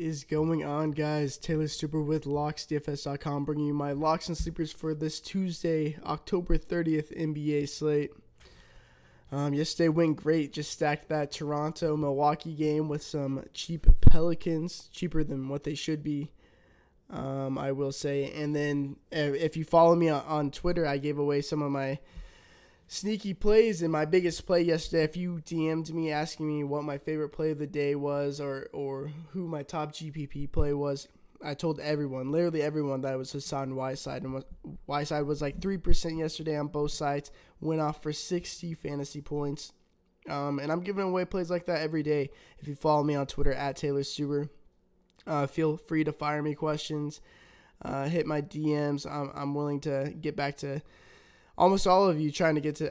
is going on, guys? Taylor Stuber with LocksDFS.com bringing you my locks and sleepers for this Tuesday, October 30th NBA slate. Yesterday went great. Just stacked that Toronto-Milwaukee game with some cheap Pelicans, cheaper than what they should be, I will say. And then if you follow me on Twitter, I gave away some of my sneaky plays, and my biggest play yesterday, if you DM'd me asking me what my favorite play of the day was or who my top GPP play was, I told everyone, literally everyone, that it was Hassan Whiteside. And Whiteside was like 3% yesterday on both sides, went off for 60 fantasy points. And I'm giving away plays like that every day. If you follow me on Twitter at Taylor Stuber, feel free to fire me questions, hit my DMs. I'm willing to get back to almost all of you.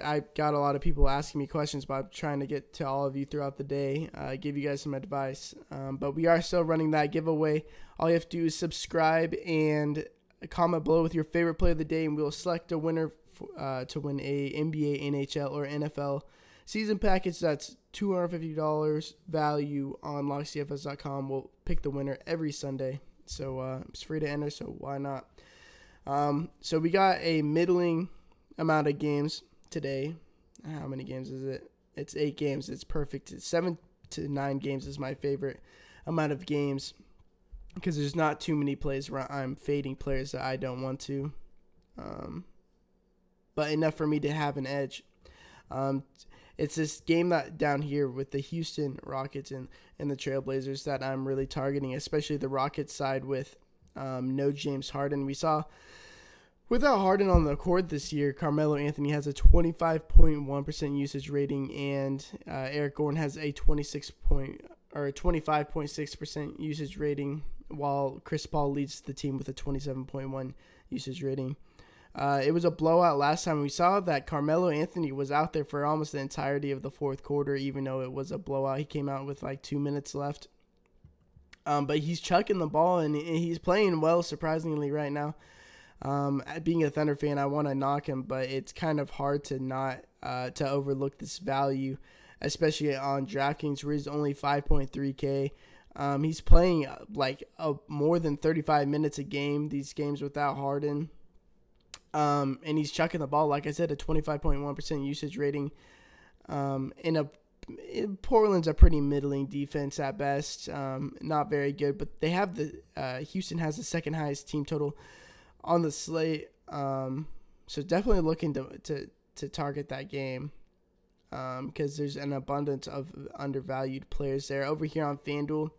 I got a lot of people asking me questions, but I'm trying to get to all of you throughout the day, give you guys some advice. But we are still running that giveaway. All you have to do is subscribe and comment below with your favorite play of the day, and we'll select a winner to win a NBA, NHL, or NFL season package. That's $250 value on LocksDFS.com. We'll pick the winner every Sunday. So it's free to enter, so why not? So we got a middling amount of games today. How many games is it? It's 8 games. It's perfect. It's 7 to 9 games is my favorite amount of games because there's not too many plays where I'm fading players that I don't want to, but enough for me to have an edge. It's this game that down here with the Houston Rockets and the Trailblazers that I'm really targeting, especially the Rockets side with no James Harden. We saw without Harden on the court this year, Carmelo Anthony has a 25.1% usage rating, and Eric Gordon has a 25.6% usage rating, while Chris Paul leads the team with a 27.1 usage rating. It was a blowout last time. We saw that Carmelo Anthony was out there for almost the entirety of the fourth quarter, even though it was a blowout. He came out with like 2 minutes left. But he's chucking the ball, and he's playing well, surprisingly, right now. Being a Thunder fan, I want to knock him, but it's kind of hard to not to overlook this value, especially on DraftKings, where he's only 5.3K. He's playing more than 35 minutes a game, these games without Harden. And he's chucking the ball, like I said, a 25.1% usage rating. Portland's a pretty middling defense at best, not very good, but they have Houston has the second highest team total on the slate, so definitely looking to target that game, because there's an abundance of undervalued players there. Over here on FanDuel,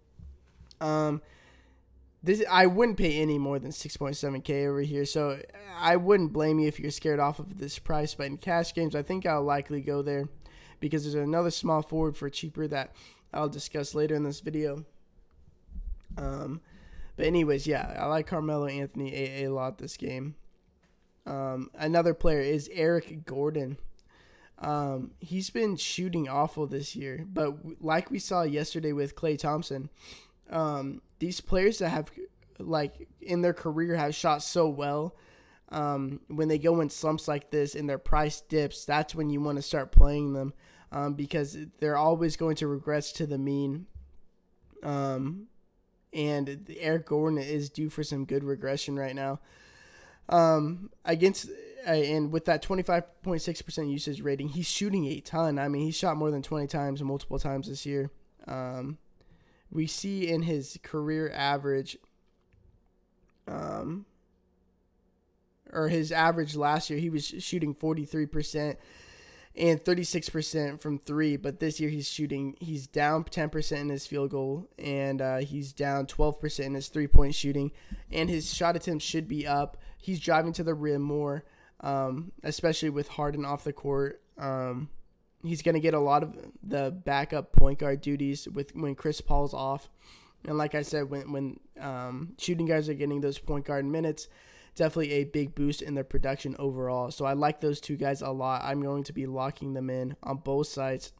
I wouldn't pay any more than 6.7K over here, so I wouldn't blame you if you're scared off of this price. But in cash games, I think I'll likely go there because there's another small forward for cheaper that I'll discuss later in this video. But anyways, yeah, I like Carmelo Anthony a lot this game. Another player is Eric Gordon. He's been shooting awful this year, but like we saw yesterday with Klay Thompson, these players that have, in their career have shot so well, when they go in slumps like this and their price dips, that's when you want to start playing them, because they're always going to regress to the mean. And Eric Gordon is due for some good regression right now. And with that 25.6% usage rating, he's shooting a ton. I mean, he shot more than 20 times, multiple times this year. We see in his career average, or his average last year, he was shooting 43% and 36% from 3, but this year he's down 10% in his field goal, and he's down 12% in his 3-point shooting, and his shot attempts should be up. He's driving to the rim more, especially with Harden off the court. He's going to get a lot of the backup point guard duties when Chris Paul's off, and like I said, when shooting guards are getting those point guard minutes, definitely a big boost in their production overall. So I like those two guys a lot. I'm going to be locking them in on both sides.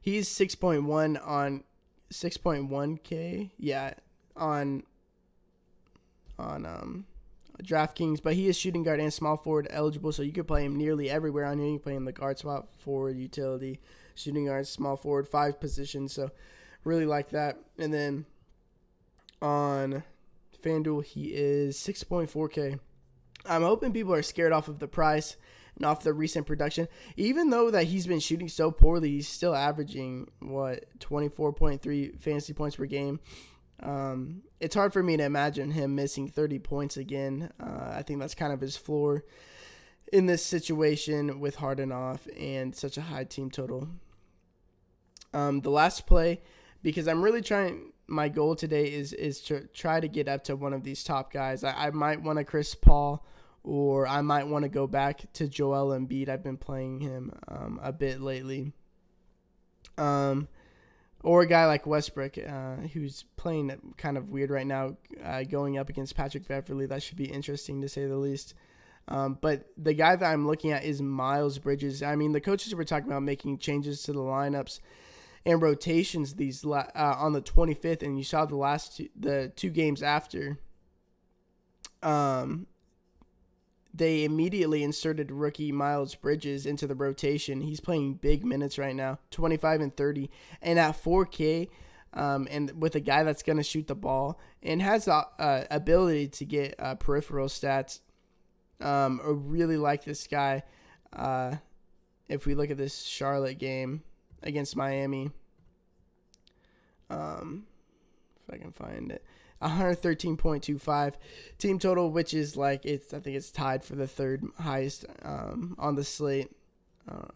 He's 6.1K, yeah, on DraftKings, but he is shooting guard and small forward eligible, so you could play him nearly everywhere on here. You can play him the guard spot, forward, utility, shooting guard, small forward, 5 positions. So really like that. And then on FanDuel, he is 6.4K. I'm hoping people are scared off of the price and off the recent production. Even though that he's been shooting so poorly, he's still averaging, 24.3 fantasy points per game. It's hard for me to imagine him missing 30 points again. I think that's kind of his floor in this situation with Harden off and such a high team total. The last play, because I'm really trying, my goal today is to try to get up to one of these top guys. I might want a Chris Paul, or I might want to go back to Joel Embiid. I've been playing him a bit lately. Or a guy like Westbrook, who's playing kind of weird right now, going up against Patrick Beverley. That should be interesting to say the least. But the guy that I'm looking at is Miles Bridges. I mean, the coaches were talking about making changes to the lineups and rotations on the 25th, and you saw the two games after. They immediately inserted rookie Miles Bridges into the rotation. He's playing big minutes right now, 25 and 30. And at 4K, and with a guy that's going to shoot the ball and has the ability to get peripheral stats, I really like this guy. If we look at this Charlotte game against Miami, if I can find it. 113.25 team total, which is I think it's tied for the third highest on the slate.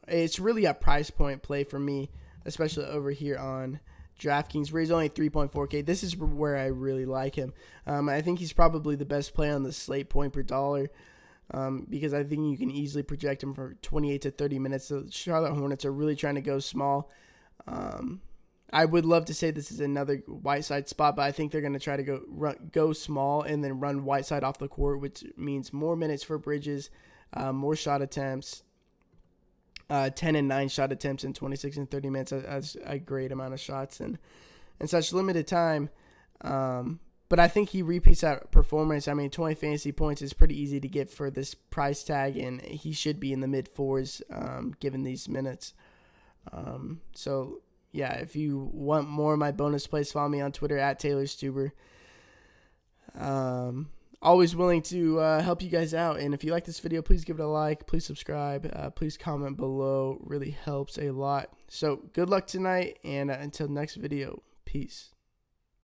It's really a price point play for me, especially over here on DraftKings, where he's only 3.4K. This is where I really like him. I think he's probably the best play on the slate point per dollar, because I think you can easily project him for 28 to 30 minutes. The Charlotte Hornets are really trying to go small. I would love to say this is another Whiteside spot, but I think they're going to try to go small and then run Whiteside off the court, which means more minutes for Bridges, more shot attempts, 10 and 9 shot attempts in 26 and 30 minutes. That's a great amount of shots and such limited time. But I think he repeats that performance. I mean, 20 fantasy points is pretty easy to get for this price tag, and he should be in the mid-4s given these minutes. So yeah, if you want more of my bonus plays, follow me on Twitter at Taylor Stuber. Always willing to help you guys out. And if you like this video, please give it a like. Please subscribe. Please comment below. Really helps a lot. So good luck tonight. And until next video, peace.